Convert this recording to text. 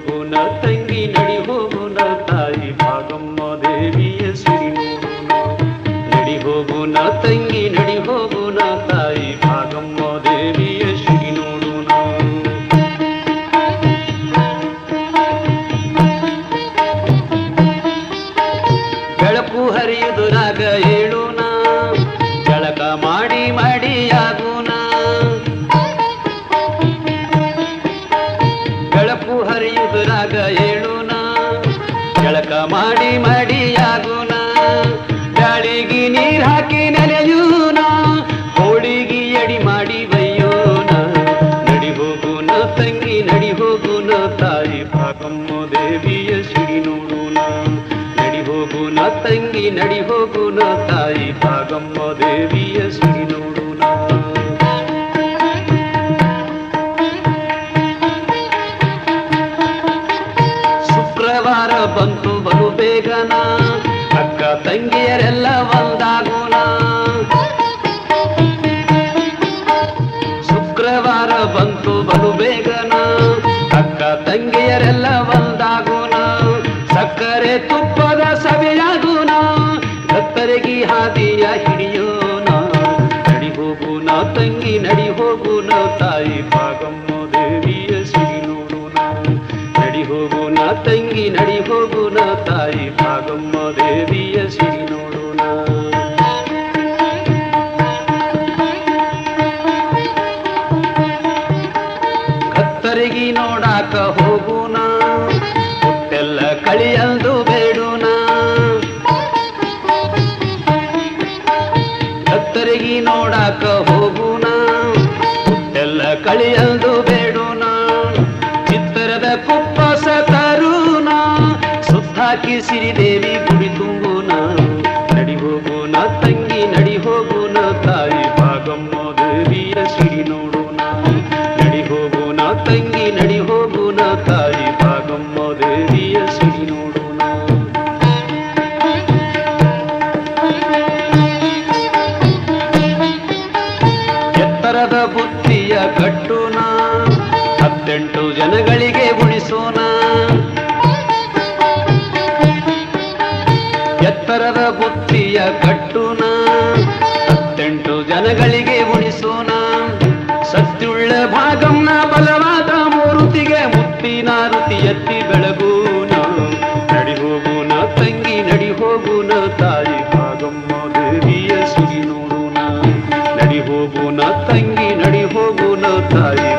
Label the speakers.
Speaker 1: ಹೋಗುನ ತಂಗಿ ನಡಿ ಹೋಗುನ ತಾಯಿ ಭಾಗಮ್ಮ ದೇವಿಯ ಸಿರಿ ನೋಡುನ. ನಡಿ ಹೋಗುನ ತಂಗಿ ನಡಿ ಹೋಗುನ ತಾಯಿ ಭಾಗಮ್ಮ ದೇವಿಯ ಸಿರಿ ನೋಡುನ. ಬೆಳಕು ಹರಿಯುವುದರಾಗ ಹೇಳುನ ಜಳಕ ಮಾಡಿ ಮಾಡಿಯಾಗುನ. ಬೆಳಕು ಹರಿಯುವುದರಾಗ ಹೇಳುನ ಜಳಕ ಮಾಡಿ ಮಾಡಿಯಾಗುನ. ಗಾಳಿಗೆ ನೀರ್ ಹಾಕಿ ನೆನೆಯೂನ ಹೋಳಿಗೆ ಅಡಿ ಮಾಡಿ ಬಯ್ಯೋನ. ನಡಿ ಹೋಗುನ ತಂಗಿ ನಡಿ ಹೋಗುನ ತಾಯಿ ಭಾಗಮ್ಮ ದೇವಿಯ ಸಿರಿ ನೋಡುನ. ನಡಿ ಹೋಗುನ ತಂಗಿ ನಡಿ ಹೋಗುನ ತಾಯಿ ಭಾಗಮ್ಮ ದೇವಿಯ ಸಿರಿ ನೋಡುನ. ಶುಕ್ರವಾರ ಬಂತು ಬಲು ಬೇಗನ ಅಕ್ಕ ತಂಗಿಯರೆಲ್ಲ ಒಂದಾಗುನ. ಶುಕ್ರವಾರ ಬಂತು ಬಲು ಬೇಗನ ಅಕ್ಕ ತಂಗಿಯರೆಲ್ಲ ಒಂದಾಗುನ. ಸಕ್ಕರೆ ತುಪ್ಪದ ಸವಿಯಾಗುನ ಕತ್ತರಿಗೆ ಹಾದಿಯ ಹಿಡಿಯೋಣ. ನಡಿ ಹೋಗುನ ತಂಗಿ ನಡಿ ಹೋಗುನ ತಾಯಿ ಭಾಗಮ್ಮ ದೇವಿಯ ಸಿರಿ ನೋಡುನ. ನಡಿ ಹೋಗುನ ತಂಗಿ ನಡಿ ಹೋಗುನ ತಾಯಿ ಭಾಗಮ್ಮ ದೇವಿಯ ಸಿರಿ ನೋಡುನ. ಕತ್ತರಿಗೆ ನೋಡಾಕ ಹೋಗುನ ಹುಟ್ಟೆಲ್ಲ ಕಳಿಯಲ್ದು ಬೇಡುನ. ಕತ್ತರಿಗೆ ನೋಡಾಕ ಹೋಗುನ ಹುಟ್ಟೆಲ್ಲ ಕಳಿಯಲ್ದು ಬೇಡುನ. ಚಿತ್ತರದ ಕುಪ್ಪಸ ತರುನ ಸುತ್ತಾಕಿ ಸಿರಿದೇವಿ ಗುಡಿ ತುಂಬುನ. ನಡಿ ಹೋಗುನ ತಂಗಿ ನಡಿ ಹೋಗುನ ತಾಯಿ ಭಾಗಮ್ಮ ದೇವಿಯ ಸಿರಿ ನೋಡುನ. ನಡಿ ಹೋಗುನ ತಂಗಿ ನಡಿ ಹೋಗುನ ತಾಯಿ ಭಾಗಮ್ಮ ದೇವಿಯ ಸಿರಿ ನೋಡುನ. ಎತ್ತರದ ಬುತ್ತಿಯ ಕಟ್ಟುನ 18 ಜನಗಳಿಗೆ ಉಳಿಸೋಣ. ಎತ್ತರದ ಬುತ್ತಿಯ ಕಟ್ಟುನ 18 ಜನಗಳಿಗೆ ಉಳಿಸೋಣ. ಸತ್ಯುಳ್ಳ ಭಾಗಂನ ಬಲವಾದ ಮೂರುತಿಗೆ ಮುತ್ತಿನ ರುತಿ ಎತ್ತಿ ಬೆಳಗೂನ. ನಡಿ ಹೋಗುನ ತಂಗಿ ನಡಿ ಹೋಗುನ ತಾಯಿ ಭಾಗಮ್ಮ ದೇವಿಯ ಸಿರಿ ನೋಡುನ. ನಡಿ ಹೋಗುನ ತಂಗಿ ನಡಿ ಹೋಗುನ ತಾಯಿ